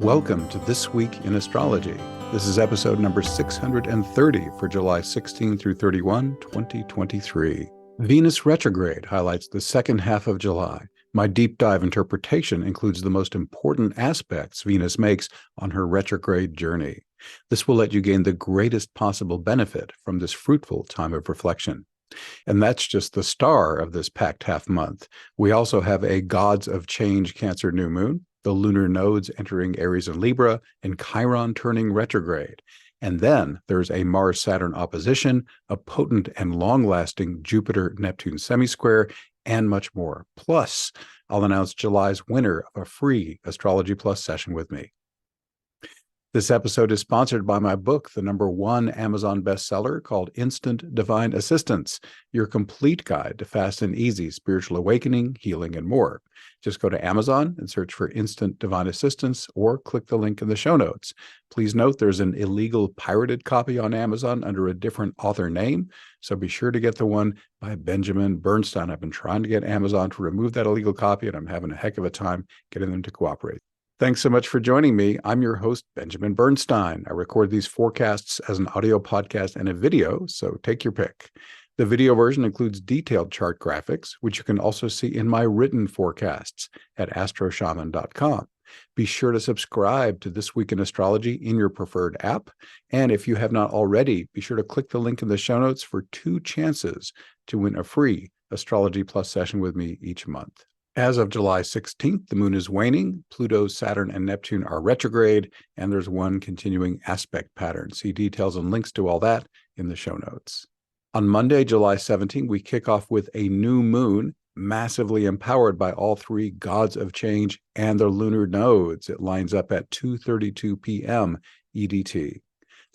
Welcome to This Week in Astrology. This is episode number 630 for July 16 through 31, 2023. Venus retrograde highlights the second half of July. My deep dive interpretation includes the most important aspects Venus makes on her retrograde journey. This will let you gain the greatest possible benefit from this fruitful time of reflection. And that's just the star of this packed half month. We also have a Gods of Change Cancer new moon, the lunar nodes entering Aries and Libra, and Chiron turning retrograde. And then there's a Mars-Saturn opposition, a potent and long-lasting Jupiter-Neptune semisquare, and much more. Plus, I'll announce July's winner of a free Astrology Plus session with me. This episode is sponsored by my book, the #1 Amazon bestseller called Instant Divine Assistance, your complete guide to fast and easy spiritual awakening, healing, and more. Just go to Amazon and search for Instant Divine Assistance or click the link in the show notes. Please note there's an illegal pirated copy on Amazon under a different author name, so be sure to get the one by Benjamin Bernstein. I've been trying to get Amazon to remove that illegal copy, and I'm having a heck of a time getting them to cooperate. Thanks so much for joining me. I'm your host, Benjamin Bernstein. I record these forecasts as an audio podcast and a video, so take your pick. The video version includes detailed chart graphics, which you can also see in my written forecasts at astroshaman.com. Be sure to subscribe to This Week in Astrology in your preferred app. And if you have not already, be sure to click the link in the show notes for 2 chances to win a free Astrology Plus session with me each month. As of July 16th, the moon is waning, Pluto, Saturn, and Neptune are retrograde, and there's one continuing aspect pattern. See details and links to all that in the show notes. On Monday, July 17th, we kick off with a new moon, massively empowered by all 3 gods of change and their lunar nodes. It lines up at 2:32 p.m. EDT.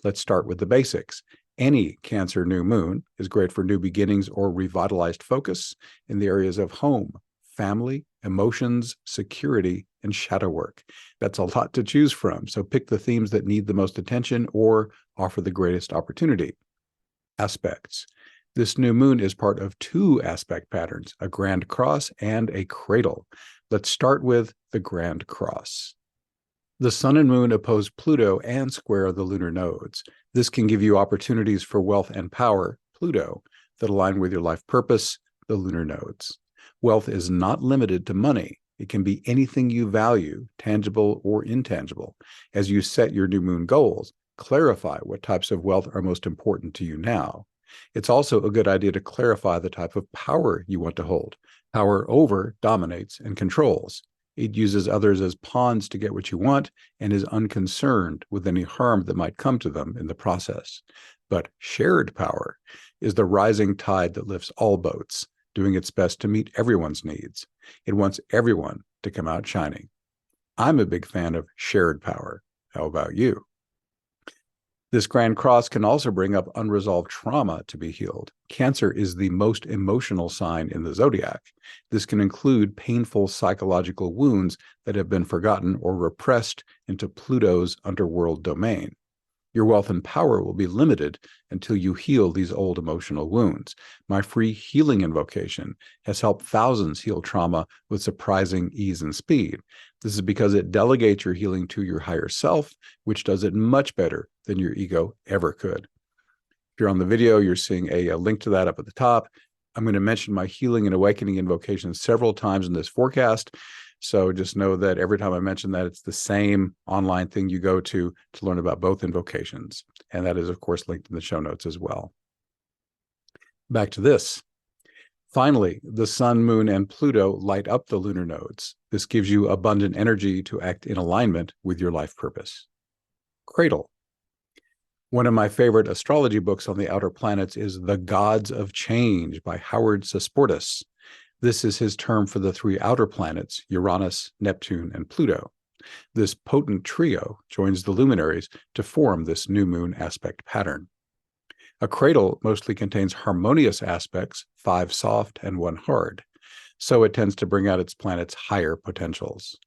Let's start with the basics. Any Cancer new moon is great for new beginnings or revitalized focus in the areas of home, family, emotions, security, and shadow work. That's a lot to choose from, so pick the themes that need the most attention or offer the greatest opportunity. Aspects. This new moon is part of 2 aspect patterns, a grand cross and a cradle. Let's start with the grand cross. The sun and moon oppose Pluto and square the lunar nodes. This can give you opportunities for wealth and power, Pluto, that align with your life purpose, the lunar nodes. Wealth is not limited to money. It can be anything you value, tangible or intangible. As you set your new moon goals, clarify what types of wealth are most important to you now. It's also a good idea to clarify the type of power you want to hold. Power over dominates and controls. It uses others as pawns to get what you want and is unconcerned with any harm that might come to them in the process. But shared power is the rising tide that lifts all boats, doing its best to meet everyone's needs. It wants everyone to come out shining. I'm a big fan of shared power. How about you? This grand cross can also bring up unresolved trauma to be healed. Cancer is the most emotional sign in the zodiac. This can include painful psychological wounds that have been forgotten or repressed into Pluto's underworld domain. Your wealth and power will be limited until you heal these old emotional wounds. My free healing invocation has helped thousands heal trauma with surprising ease and speed. This is because it delegates your healing to your higher self, which does it much better than your ego ever could. If you're on the video, you're seeing a link to that up at the top. I'm going to mention my healing and awakening invocation several times in this forecast. So just know that every time I mention that, it's the same online thing you go to learn about both invocations. And that is, of course, linked in the show notes as well. Back to this. Finally, the sun, moon, and Pluto light up the lunar nodes. This gives you abundant energy to act in alignment with your life purpose. Cradle. One of my favorite astrology books on the outer planets is The Gods of Change by Howard Sasportas. This is his term for the 3 outer planets, Uranus, Neptune, and Pluto. This potent trio joins the luminaries to form this new moon aspect pattern. A cradle mostly contains harmonious aspects, 5 soft and 1 hard, so it tends to bring out its planet's higher potentials.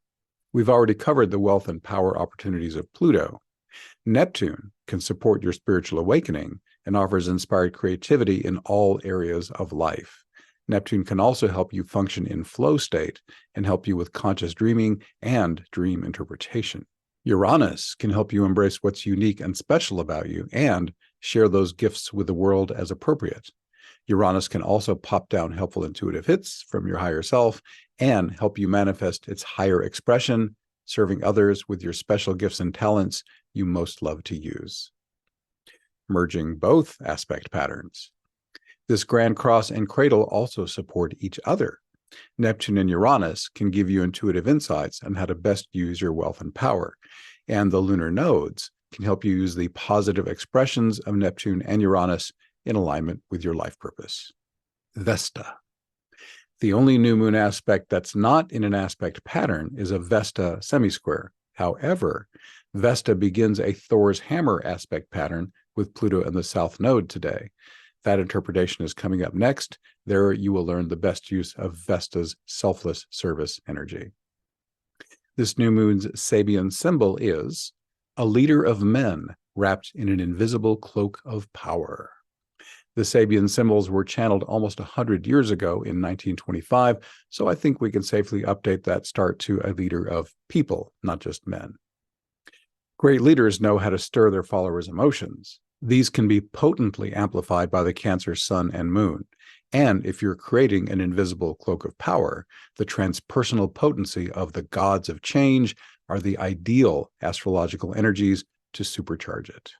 We've already covered the wealth and power opportunities of Pluto. Neptune can support your spiritual awakening and offers inspired creativity in all areas of life. Neptune can also help you function in flow state and help you with conscious dreaming and dream interpretation. Uranus can help you embrace what's unique and special about you and share those gifts with the world as appropriate. Uranus can also pop down helpful intuitive hits from your higher self and help you manifest its higher expression, serving others with your special gifts and talents you most love to use. Merging both aspect patterns. This Grand Cross and Cradle also support each other. Neptune and Uranus can give you intuitive insights on how to best use your wealth and power, and the lunar nodes can help you use the positive expressions of Neptune and Uranus in alignment with your life purpose. Vesta. The only new moon aspect that's not in an aspect pattern is a Vesta semisquare. However, Vesta begins a Thor's hammer aspect pattern with Pluto and the South Node today. That interpretation is coming up next. There you will learn the best use of Vesta's selfless service energy. This new moon's Sabian symbol is a leader of men wrapped in an invisible cloak of power. The Sabian symbols were channeled almost 100 years ago in 1925, so I think we can safely update that start to a leader of people, not just men. Great leaders know how to stir their followers' emotions. These can be potently amplified by the Cancer sun and moon. And if you're creating an invisible cloak of power, the transpersonal potency of the gods of change are the ideal astrological energies to supercharge it.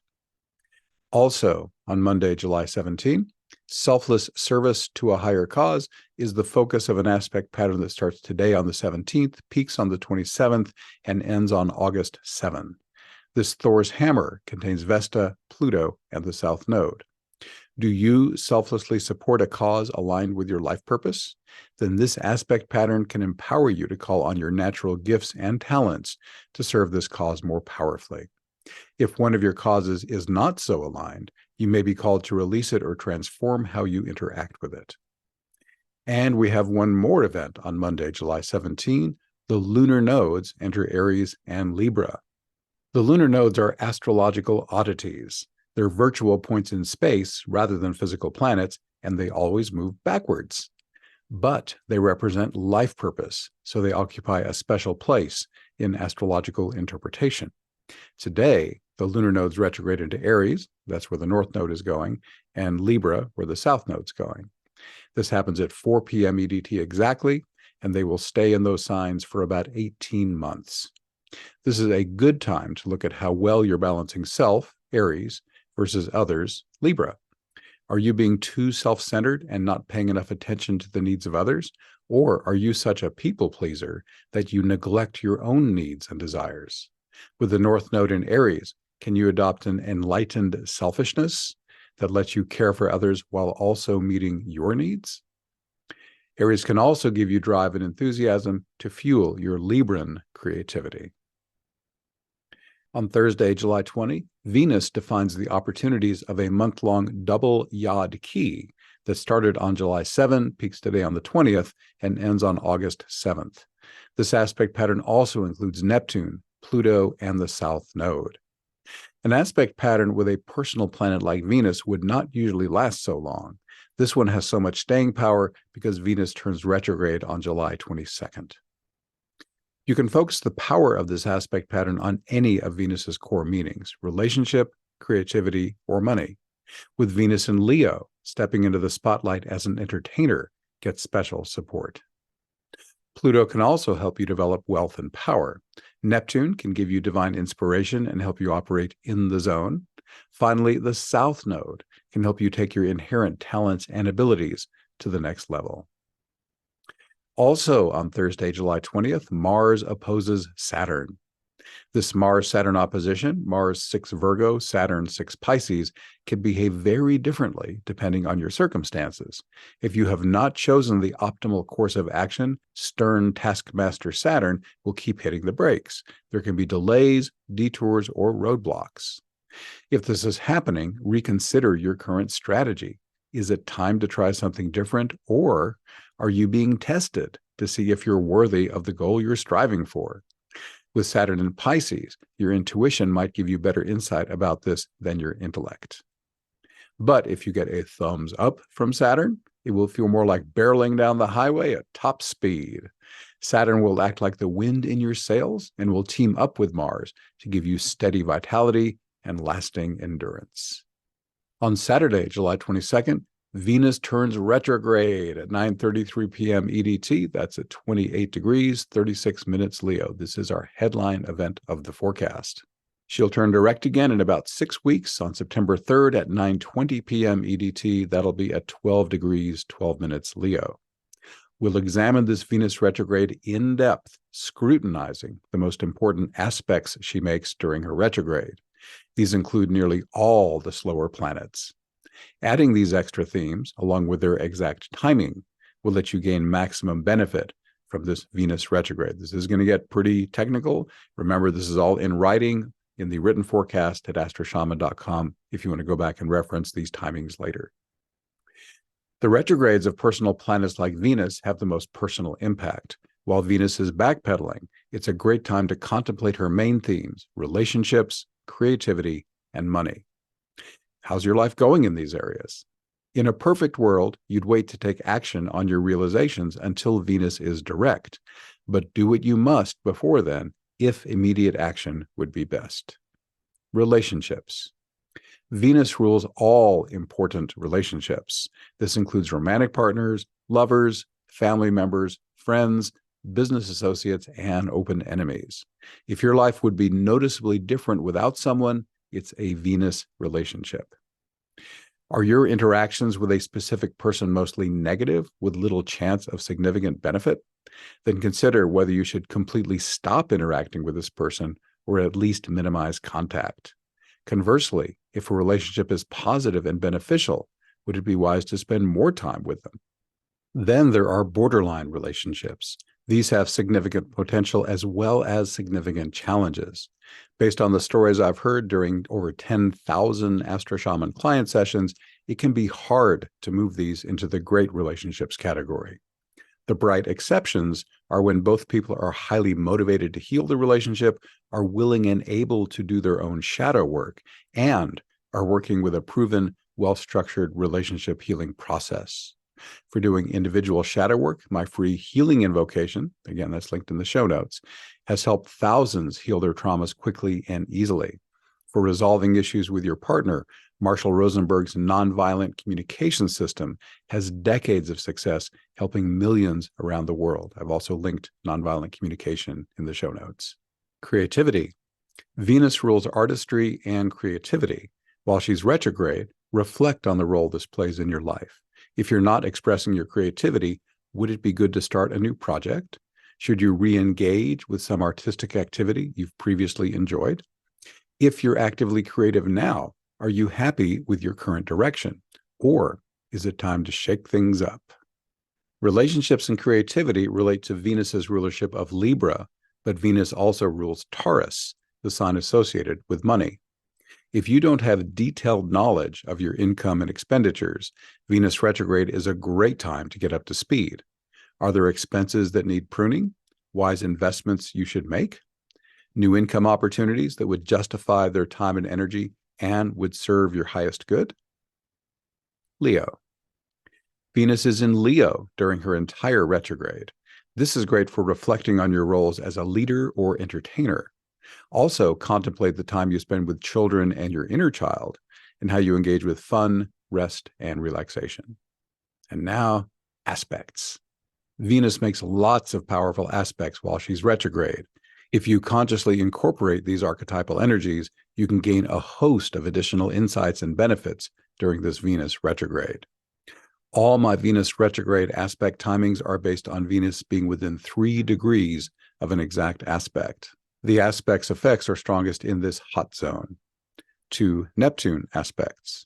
Also, on Monday, July 17, selfless service to a higher cause is the focus of an aspect pattern that starts today on the 17th, peaks on the 27th, and ends on August 7. This Thor's hammer contains Vesta, Pluto, and the South Node. Do you selflessly support a cause aligned with your life purpose? Then this aspect pattern can empower you to call on your natural gifts and talents to serve this cause more powerfully. If one of your causes is not so aligned, you may be called to release it or transform how you interact with it. And we have one more event on Monday, July 17. The lunar nodes enter Aries and Libra. The lunar nodes are astrological oddities. They're virtual points in space rather than physical planets, and they always move backwards. But they represent life purpose, so they occupy a special place in astrological interpretation. Today, the lunar nodes retrograde into Aries, that's where the North Node is going, and Libra, where the South Node's going. This happens at 4 p.m. EDT exactly, and they will stay in those signs for about 18 months. This is a good time to look at how well you're balancing self, Aries, versus others, Libra. Are you being too self-centered and not paying enough attention to the needs of others? Or are you such a people pleaser that you neglect your own needs and desires? With the North Node in Aries, can you adopt an enlightened selfishness that lets you care for others while also meeting your needs? Aries can also give you drive and enthusiasm to fuel your Libran creativity. On Thursday, July 20, Venus defines the opportunities of a month-long double Yod key that started on July 7, peaks today on the 20th, and ends on August 7th. This aspect pattern also includes Neptune, Pluto, and the South Node. An aspect pattern with a personal planet like Venus would not usually last so long. This one has so much staying power because Venus turns retrograde on July 22nd. You can focus the power of this aspect pattern on any of Venus's core meanings: relationship, creativity, or money. With Venus in Leo, stepping into the spotlight as an entertainer gets special support. Pluto can also help you develop wealth and power. Neptune can give you divine inspiration and help you operate in the zone. Finally, the South Node can help you take your inherent talents and abilities to the next level. Also on Thursday, July 20th, Mars opposes Saturn. This Mars-Saturn opposition, Mars 6 Virgo, Saturn 6 Pisces, can behave very differently depending on your circumstances. If you have not chosen the optimal course of action, stern taskmaster Saturn will keep hitting the brakes. There can be delays, detours, or roadblocks. If this is happening, reconsider your current strategy. Is it time to try something different, or are you being tested to see if you're worthy of the goal you're striving for? With Saturn in Pisces, your intuition might give you better insight about this than your intellect. But if you get a thumbs up from Saturn, it will feel more like barreling down the highway at top speed. Saturn will act like the wind in your sails and will team up with Mars to give you steady vitality and lasting endurance. On Saturday, July 22nd, Venus turns retrograde at 9:33 p.m. EDT. That's at 28 degrees, 36 minutes Leo. This is our headline event of the forecast. She'll turn direct again in about 6 weeks on September 3rd at 9:20 p.m. EDT. That'll be at 12 degrees, 12 minutes Leo. We'll examine this Venus retrograde in depth, scrutinizing the most important aspects she makes during her retrograde. These include nearly all the slower planets. Adding these extra themes, along with their exact timing, will let you gain maximum benefit from this Venus retrograde. This is going to get pretty technical. Remember, this is all in writing in the written forecast at astroshaman.com if you want to go back and reference these timings later. The retrogrades of personal planets like Venus have the most personal impact. While Venus is backpedaling, it's a great time to contemplate her main themes: relationships, creativity, and money. How's your life going in these areas? In a perfect world, you'd wait to take action on your realizations until Venus is direct, but do what you must before then if immediate action would be best. Relationships. Venus rules all important relationships. This includes romantic partners, lovers, family members, friends, business associates, and open enemies. If your life would be noticeably different without someone, it's a Venus relationship. Are your interactions with a specific person mostly negative, with little chance of significant benefit? Then consider whether you should completely stop interacting with this person or at least minimize contact. Conversely, if a relationship is positive and beneficial, would it be wise to spend more time with them? Then there are borderline relationships. These have significant potential as well as significant challenges. Based on the stories I've heard during over 10,000 Astro Shaman client sessions, it can be hard to move these into the great relationships category. The bright exceptions are when both people are highly motivated to heal the relationship, are willing and able to do their own shadow work, and are working with a proven, well-structured relationship healing process. For doing individual shadow work, my free healing invocation, again, that's linked in the show notes, has helped thousands heal their traumas quickly and easily. For resolving issues with your partner, Marshall Rosenberg's nonviolent communication system has decades of success helping millions around the world. I've also linked nonviolent communication in the show notes. Creativity. Venus rules artistry and creativity. While she's retrograde, reflect on the role this plays in your life. If you're not expressing your creativity, would it be good to start a new project? Should you re-engage with some artistic activity you've previously enjoyed? If you're actively creative now, are you happy with your current direction? Or is it time to shake things up? Relationships and creativity relate to Venus's rulership of Libra, but Venus also rules Taurus, the sign associated with money. If you don't have detailed knowledge of your income and expenditures, Venus retrograde is a great time to get up to speed. Are there expenses that need pruning? Wise investments you should make? New income opportunities that would justify their time and energy and would serve your highest good? Leo. Venus is in Leo during her entire retrograde. This is great for reflecting on your roles as a leader or entertainer. Also, contemplate the time you spend with children and your inner child and how you engage with fun, rest, and relaxation. And now, aspects. Venus makes lots of powerful aspects while she's retrograde. If you consciously incorporate these archetypal energies, you can gain a host of additional insights and benefits during this Venus retrograde. All my Venus retrograde aspect timings are based on Venus being within 3 degrees of an exact aspect. The aspect's effects are strongest in this hot zone. 2 Neptune aspects.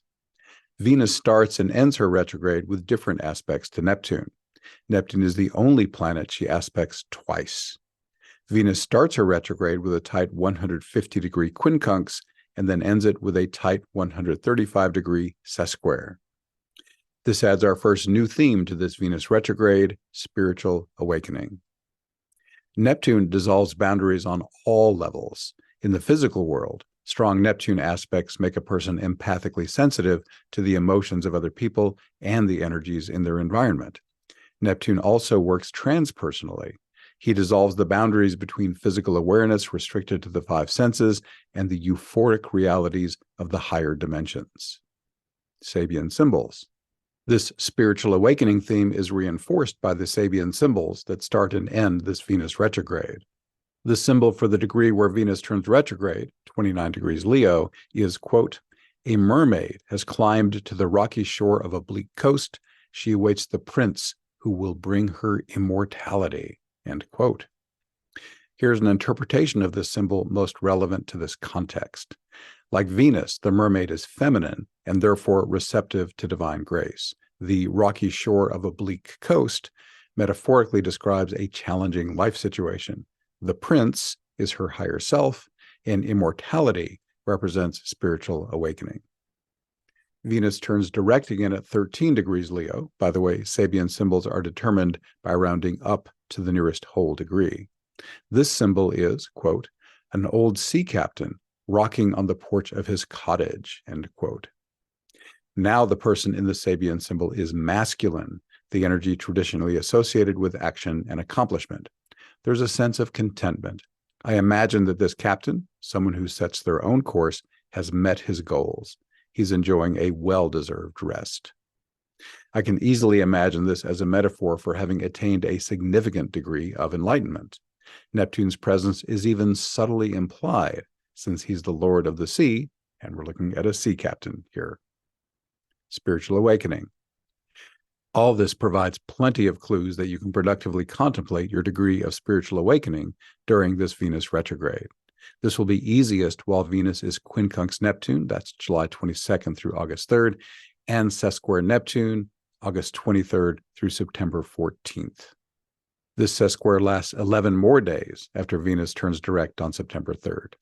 Venus starts and ends her retrograde with different aspects to Neptune. Neptune is the only planet she aspects twice. Venus starts her retrograde with a tight 150-degree quincunx and then ends it with a tight 135-degree sesquare. This adds our first new theme to this Venus retrograde, spiritual awakening. Neptune dissolves boundaries on all levels. In the physical world, strong Neptune aspects make a person empathically sensitive to the emotions of other people and the energies in their environment. Neptune also works transpersonally. He dissolves the boundaries between physical awareness restricted to the five senses and the euphoric realities of the higher dimensions. Sabian symbols. This spiritual awakening theme is reinforced by the Sabian symbols that start and end this Venus retrograde. The symbol for the degree where Venus turns retrograde, 29 degrees Leo, is, quote, "A mermaid has climbed to the rocky shore of a bleak coast. She awaits the prince who will bring her immortality," end quote. Here's an interpretation of this symbol most relevant to this context. Like Venus, the mermaid is feminine and therefore receptive to divine grace. The rocky shore of a bleak coast metaphorically describes a challenging life situation. The prince is her higher self, and immortality represents spiritual awakening. Venus turns direct again at 13 degrees Leo. By the way, Sabian symbols are determined by rounding up to the nearest whole degree. This symbol is, quote, "An old sea captain rocking on the porch of his cottage," end quote. Now the person in the Sabian symbol is masculine, the energy traditionally associated with action and accomplishment. There's a sense of contentment. I imagine that this captain, someone who sets their own course, has met his goals. He's enjoying a well-deserved rest. I can easily imagine this as a metaphor for having attained a significant degree of enlightenment. Neptune's presence is even subtly implied, since he's the lord of the sea, and we're looking at a sea captain here. Spiritual awakening. All this provides plenty of clues that you can productively contemplate your degree of spiritual awakening during this Venus retrograde. This will be easiest while Venus is quincunx Neptune, that's July 22nd through August 3rd, and sesquare Neptune, August 23rd through September 14th. This sesquare lasts 11 more days after Venus turns direct on September 3rd.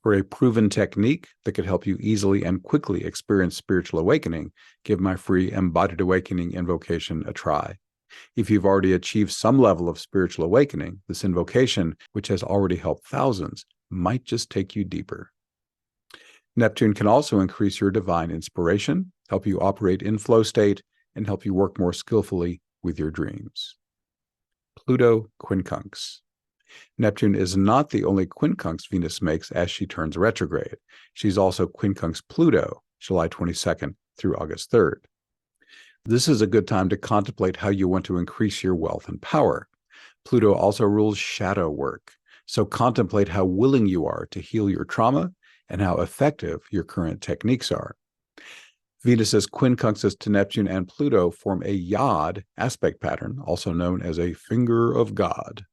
For a proven technique that could help you easily and quickly experience spiritual awakening, give my free Embodied Awakening invocation a try. If you've already achieved some level of spiritual awakening, this invocation, which has already helped thousands, might just take you deeper. Neptune can also increase your divine inspiration, help you operate in flow state, and help you work more skillfully with your dreams. Pluto quincunx. Neptune is not the only quincunx Venus makes as she turns retrograde. She's also quincunx Pluto, July 22nd through August 3rd. This is a good time to contemplate how you want to increase your wealth and power. Pluto also rules shadow work, so contemplate how willing you are to heal your trauma and how effective your current techniques are. Venus's quincunxes to Neptune and Pluto form a yod aspect pattern, also known as a finger of God.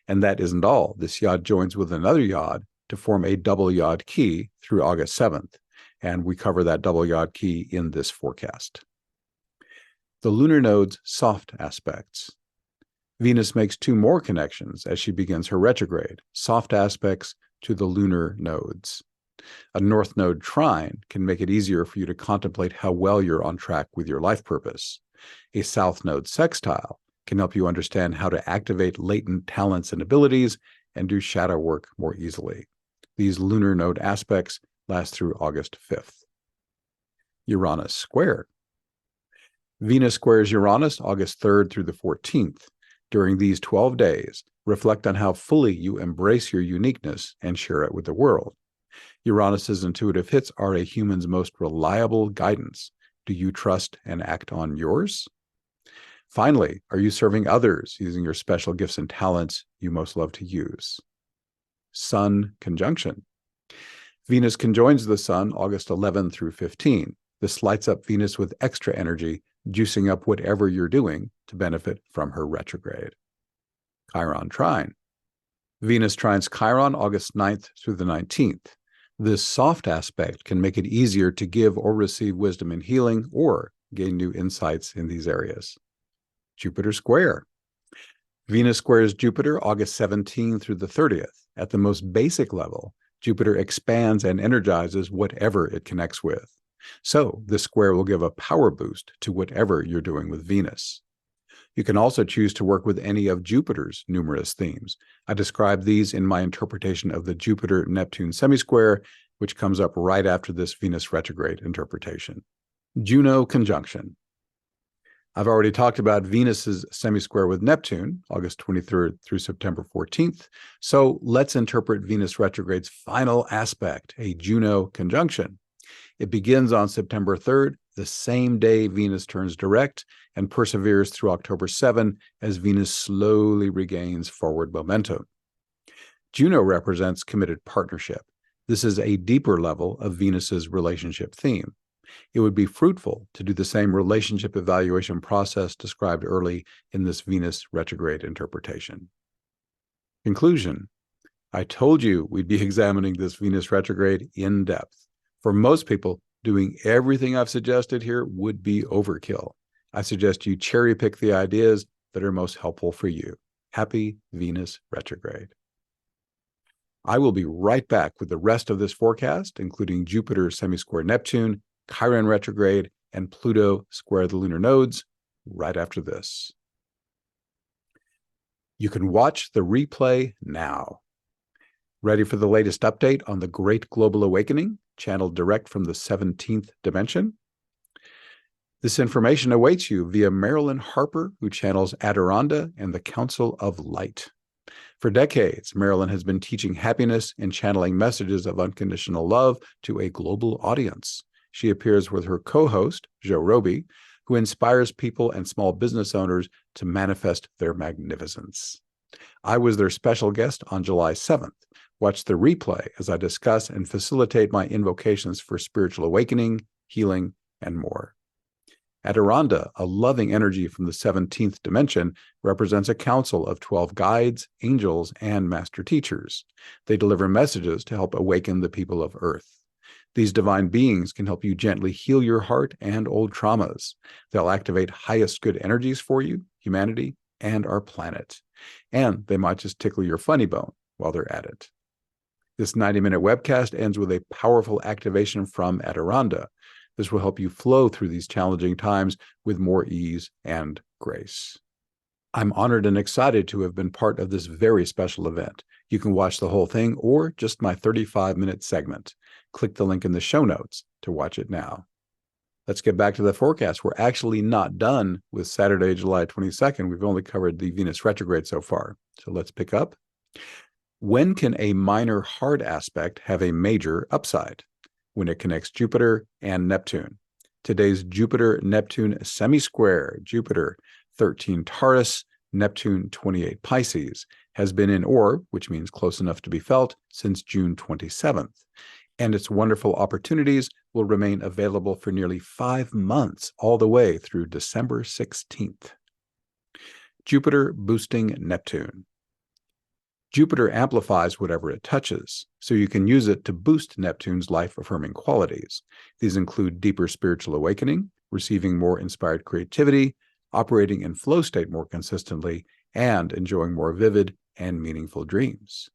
And that isn't all. This yod joins with another yod to form a double yod key through August 7th. And we cover that double yod key in this forecast. The lunar nodes' soft aspects. Venus makes two more connections as she begins her retrograde, soft aspects to the lunar nodes. A north node trine can make it easier for you to contemplate how well you're on track with your life purpose. A south node sextile can help you understand how to activate latent talents and abilities and do shadow work more easily. These lunar node aspects last through August 5th. Uranus square. Venus squares Uranus August 3rd through the 14th. During these 12 days, reflect on how fully you embrace your uniqueness and share it with the world. Uranus's intuitive hits are a human's most reliable guidance. Do you trust and act on yours? Finally, are you serving others using your special gifts and talents you most love to use? Sun conjunction. Venus conjoins the Sun August 11 through 15. This lights up Venus with extra energy, juicing up whatever you're doing to benefit from her retrograde. Chiron trine. Venus trines Chiron August 9th through the 19th. This soft aspect can make it easier to give or receive wisdom and healing or gain new insights in these areas. Jupiter square. Venus squares Jupiter August 17 through the 30th. At the most basic level, Jupiter expands and energizes whatever it connects with. So this square will give a power boost to whatever you're doing with Venus. You can also choose to work with any of Jupiter's numerous themes. I describe these in my interpretation of the Jupiter-Neptune semisquare, which comes up right after this Venus retrograde interpretation. Juno conjunction. I've already talked about Venus's semi-square with Neptune, August 23rd through September 14th. So let's interpret Venus retrograde's final aspect, a Juno conjunction. It begins on September 3rd, the same day Venus turns direct, and perseveres through October 7 as Venus slowly regains forward momentum. Juno represents committed partnership. This is a deeper level of Venus's relationship theme. It would be fruitful to do the same relationship evaluation process described early in this Venus retrograde interpretation. Conclusion: I told you we'd be examining this Venus retrograde in depth. For most people, doing everything I've suggested here would be overkill. I suggest you cherry pick the ideas that are most helpful for you. Happy Venus retrograde. I will be right back with the rest of this forecast, including Jupiter semi-square Neptune, Chiron retrograde, and Pluto square the lunar nodes, right after this. You can watch the replay now. Ready for the latest update on the Great Global Awakening, channeled direct from the 17th dimension? This information awaits you via Marilyn Harper, who channels Adironda and the Council of Light. For decades, Marilyn has been teaching happiness and channeling messages of unconditional love to a global audience. She appears with her co-host, Joe Roby, who inspires people and small business owners to manifest their magnificence. I was their special guest on July 7th. Watch the replay as I discuss and facilitate my invocations for spiritual awakening, healing, and more. Adironda, a loving energy from the 17th dimension, represents a council of 12 guides, angels, and master teachers. They deliver messages to help awaken the people of Earth. These divine beings can help you gently heal your heart and old traumas. They'll activate highest good energies for you, humanity, and our planet. And they might just tickle your funny bone while they're at it. This 90-minute webcast ends with a powerful activation from Adironda. This will help you flow through these challenging times with more ease and grace. I'm honored and excited to have been part of this very special event. You can watch the whole thing or just my 35-minute segment. Click the link in the show notes to watch it now. Let's get back to the forecast. We're actually not done with Saturday, July 22nd. We've only covered the Venus retrograde so far. So let's pick up. When can a minor hard aspect have a major upside? When it connects Jupiter and Neptune. Today's Jupiter-Neptune semi-square, Jupiter 13 Taurus, Neptune 28 Pisces, has been in orb, which means close enough to be felt, since June 27th. And its wonderful opportunities will remain available for nearly 5 months, all the way through December 16th. Jupiter boosting Neptune. Jupiter amplifies whatever it touches, so you can use it to boost Neptune's life-affirming qualities. These include deeper spiritual awakening, receiving more inspired creativity, operating in flow state more consistently, and enjoying more vivid and meaningful dreams.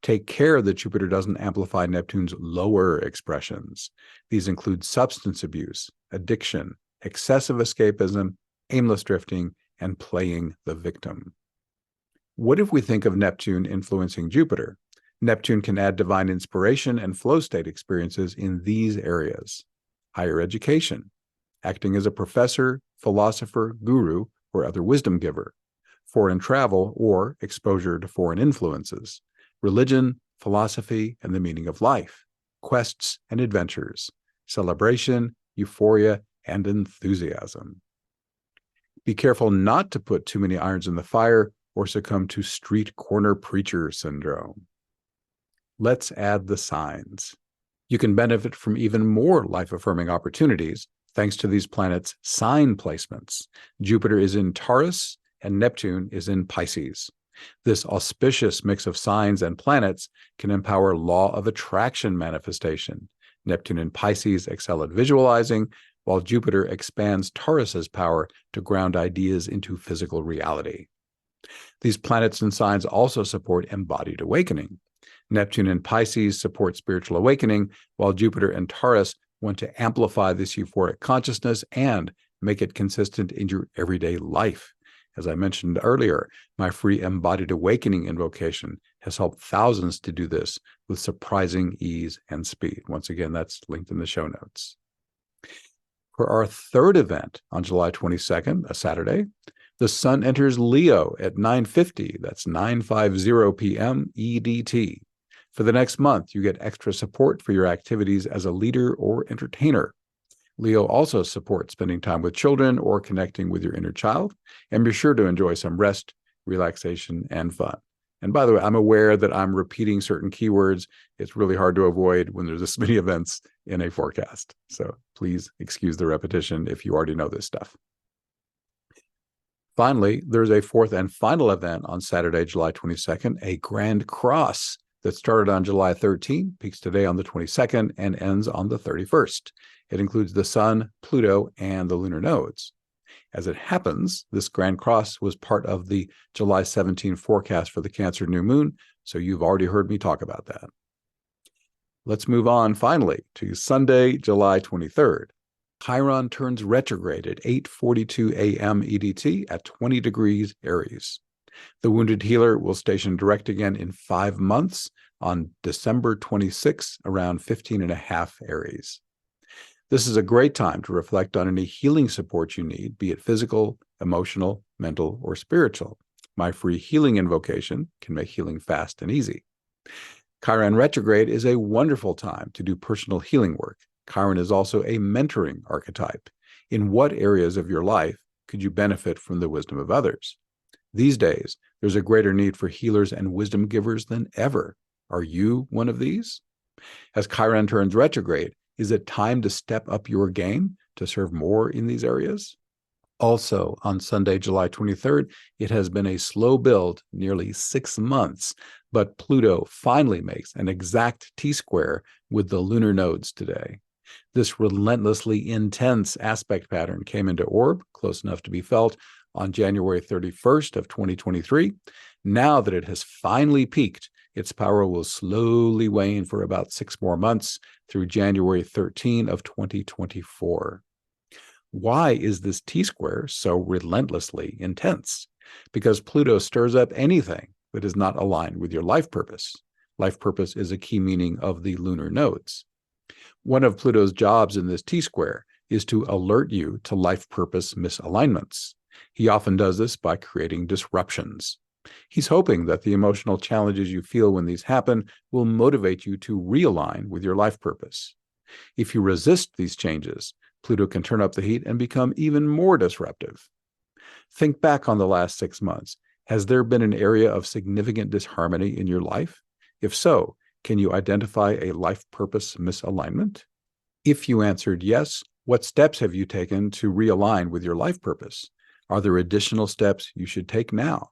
Take care that Jupiter doesn't amplify Neptune's lower expressions. These include substance abuse, addiction, excessive escapism, aimless drifting, and playing the victim. What if we think of Neptune influencing Jupiter? Neptune can add divine inspiration and flow state experiences in these areas. Higher education, acting as a professor, philosopher, guru, or other wisdom giver. Foreign travel or exposure to foreign influences. Religion, philosophy, and the meaning of life. Quests and adventures. Celebration, euphoria, and enthusiasm. Be careful not to put too many irons in the fire or succumb to street corner preacher syndrome. Let's add the signs. You can benefit from even more life-affirming opportunities thanks to these planets' sign placements. Jupiter is in Taurus and Neptune is in Pisces. This auspicious mix of signs and planets can empower law of attraction manifestation. Neptune and Pisces excel at visualizing, while Jupiter expands Taurus's power to ground ideas into physical reality. These planets and signs also support embodied awakening. Neptune and Pisces support spiritual awakening, while Jupiter and Taurus want to amplify this euphoric consciousness and make it consistent in your everyday life. As I mentioned earlier, my free embodied awakening invocation has helped thousands to do this with surprising ease and speed. Once again, that's linked in the show notes. For our third event on July 22nd, a Saturday, the sun enters Leo at 9:50. That's 9:50 p.m. EDT. For the next month, you get extra support for your activities as a leader or entertainer. Leo also supports spending time with children or connecting with your inner child, and be sure to enjoy some rest, relaxation, and fun. And by the way, I'm aware that I'm repeating certain keywords. It's really hard to avoid when there's this many events in a forecast. So please excuse the repetition if you already know this stuff. Finally, there's a fourth and final event on Saturday, July 22nd, a Grand Cross that started on July 13, peaks today on the 22nd, and ends on the 31st. It includes the Sun, Pluto, and the lunar nodes. As it happens, this Grand Cross was part of the July 17 forecast for the Cancer new moon, so you've already heard me talk about that. Let's move on finally to Sunday, July 23rd. Chiron turns retrograde at 8:42 a.m. EDT at 20 degrees Aries. The wounded healer will station direct again in 5 months on December 26 around 15.5 Aries. This is a great time to reflect on any healing support you need, be it physical, emotional, mental, or spiritual. My free healing invocation can make healing fast and easy. Chiron retrograde is a wonderful time to do personal healing work. Chiron is also a mentoring archetype. In what areas of your life could you benefit from the wisdom of others? These days, there's a greater need for healers and wisdom givers than ever. Are you one of these? As Chiron turns retrograde, is it time to step up your game to serve more in these areas? Also, on Sunday, July 23rd, it has been a slow build, nearly 6 months, but Pluto finally makes an exact T-square with the lunar nodes today. This relentlessly intense aspect pattern came into orb, close enough to be felt, on January 31st of 2023. Now that it has finally peaked, its power will slowly wane for about 6 more months through January 13 of 2024. Why is this T-square so relentlessly intense? Because Pluto stirs up anything that is not aligned with your life purpose. Life purpose is a key meaning of the lunar nodes. One of Pluto's jobs in this T-square is to alert you to life purpose misalignments. He often does this by creating disruptions. He's hoping that the emotional challenges you feel when these happen will motivate you to realign with your life purpose. If you resist these changes, Pluto can turn up the heat and become even more disruptive. Think back on the last 6 months. Has there been an area of significant disharmony in your life? If so, can you identify a life purpose misalignment? If you answered yes, what steps have you taken to realign with your life purpose? Are there additional steps you should take now?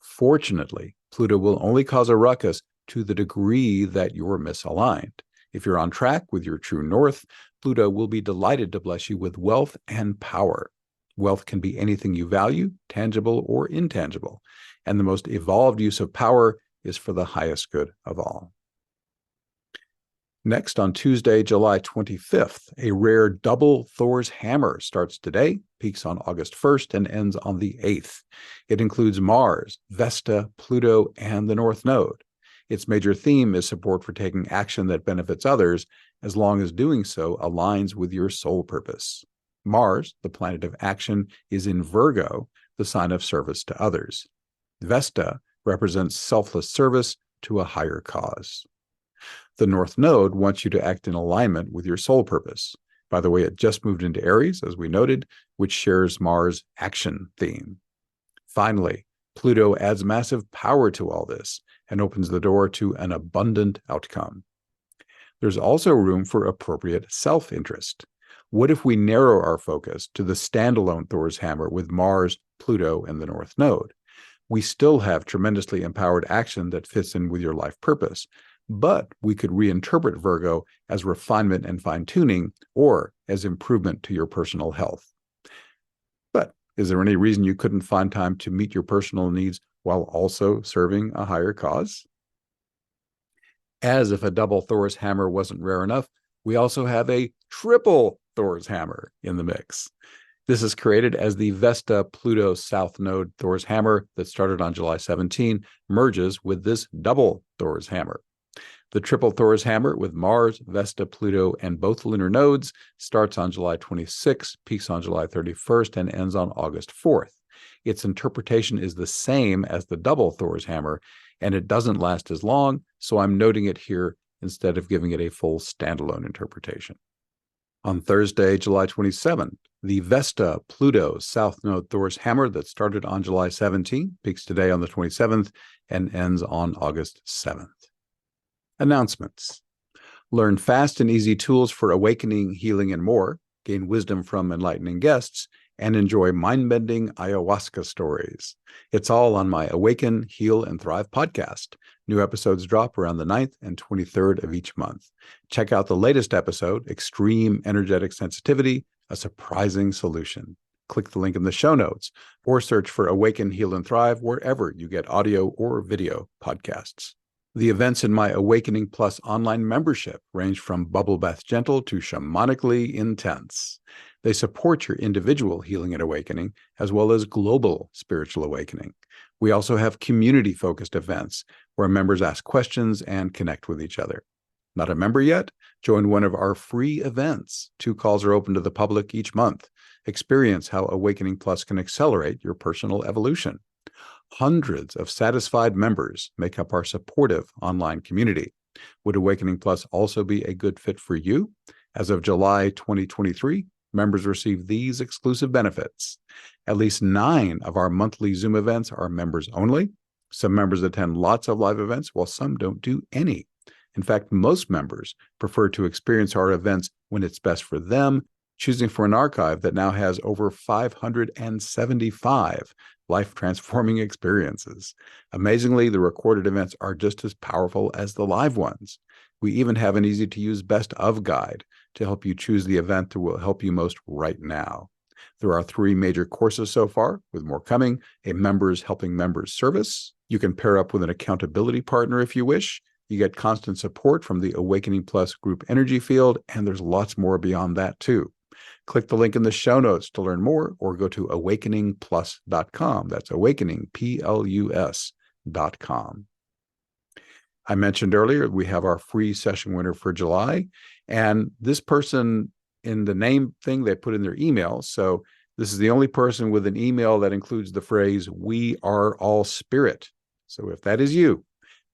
Fortunately, Pluto will only cause a ruckus to the degree that you're misaligned. If you're on track with your true north, Pluto will be delighted to bless you with wealth and power. Wealth can be anything you value, tangible or intangible, and the most evolved use of power is for the highest good of all. Next, on Tuesday, July 25th, a rare double Thor's hammer starts today, peaks on August 1st, and ends on the 8th. It includes Mars, Vesta, Pluto, and the North Node. Its major theme is support for taking action that benefits others, as long as doing so aligns with your soul purpose. Mars, the planet of action, is in Virgo, the sign of service to others. Vesta represents selfless service to a higher cause. The North Node wants you to act in alignment with your soul purpose. By the way, it just moved into Aries, as we noted, which shares Mars' action theme. Finally, Pluto adds massive power to all this and opens the door to an abundant outcome. There's also room for appropriate self-interest. What if we narrow our focus to the standalone Thor's hammer with Mars, Pluto, and the North Node? We still have tremendously empowered action that fits in with your life purpose, but we could reinterpret Virgo as refinement and fine-tuning or as improvement to your personal health. But is there any reason you couldn't find time to meet your personal needs while also serving a higher cause? As if a double Thor's hammer wasn't rare enough, we also have a triple Thor's hammer in the mix. This is created as the Vesta Pluto South Node Thor's hammer that started on July 17 merges with this double Thor's hammer. The triple Thor's hammer with Mars, Vesta, Pluto, and both lunar nodes starts on July 26th, peaks on July 31st, and ends on August 4th. Its interpretation is the same as the double Thor's hammer, and it doesn't last as long, so I'm noting it here instead of giving it a full standalone interpretation. On Thursday, July 27th, the Vesta Pluto South Node Thor's hammer that started on July 17th peaks today on the 27th and ends on August 7th. Announcements. Learn fast and easy tools for awakening, healing, and more, gain wisdom from enlightening guests, and enjoy mind-bending ayahuasca stories. It's all on my Awaken, Heal, and Thrive podcast. New episodes drop around the 9th and 23rd of each month. Check out the latest episode, Extreme Energetic Sensitivity, A Surprising Solution. Click the link in the show notes or search for Awaken, Heal, and Thrive wherever you get audio or video podcasts. The events in my Awakening Plus online membership range from bubble bath gentle to shamanically intense. They support your individual healing and awakening, as well as global spiritual awakening. We also have community-focused events where members ask questions and connect with each other. Not a member yet? Join one of our free events. 2 calls are open to the public each month. Experience how Awakening Plus can accelerate your personal evolution. Hundreds of satisfied members make up our supportive online community. Would Awakening Plus also be a good fit for you? As of July 2023, members receive these exclusive benefits. At least 9 of our monthly Zoom events are members only. Some members attend lots of live events, while some don't do any. In fact, most members prefer to experience our events when it's best for them, choosing for an archive that now has over 575 life-transforming experiences. Amazingly, the recorded events are just as powerful as the live ones. We even have an easy-to-use best of guide to help you choose the event that will help you most right now. There are 3 major courses so far, with more coming: a Members Helping Members service. You can pair up with an accountability partner if you wish. You get constant support from the Awakening Plus group energy field, and there's lots more beyond that too. Click the link in the show notes to learn more, or go to awakeningplus.com. That's awakeningplus.com. I mentioned earlier, we have our free session winner for July, and this person, in the name thing, they put in their email. So this is the only person with an email that includes the phrase, "We are all spirit." So if that is you,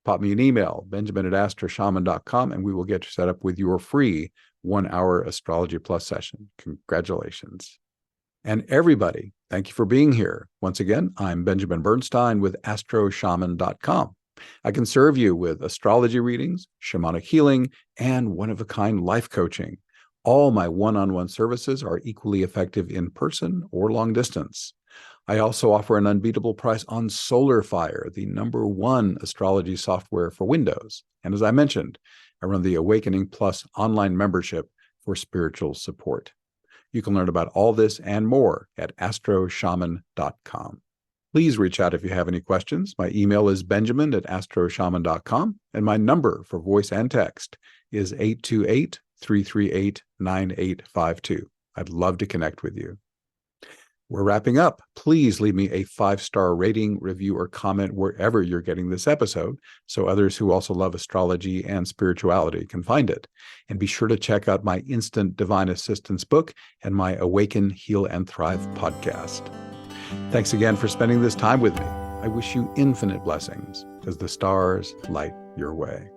pop me an email, benjamin@astroshaman.com, and we will get you set up with your free 1-hour Astrology Plus session. Congratulations. And everybody, thank you for being here. Once again, I'm Benjamin Bernstein with astroshaman.com. I can serve you with astrology readings, shamanic healing, and one-of-a-kind life coaching. All my one-on-one services are equally effective in person or long distance. I also offer an unbeatable price on SolarFire, the #1 astrology software for Windows. And as I mentioned, I run the Awakening Plus online membership for spiritual support. You can learn about all this and more at astroshaman.com. Please reach out if you have any questions. My email is benjamin@astroshaman.com, and my number for voice and text is 828-338-9852. I'd love to connect with you. We're wrapping up. Please leave me a 5-star rating, review, or comment wherever you're getting this episode, so others who also love astrology and spirituality can find it. And be sure to check out my Instant Divine Assistance book and my Awaken, Heal, and Thrive podcast. Thanks again for spending this time with me. I wish you infinite blessings as the stars light your way.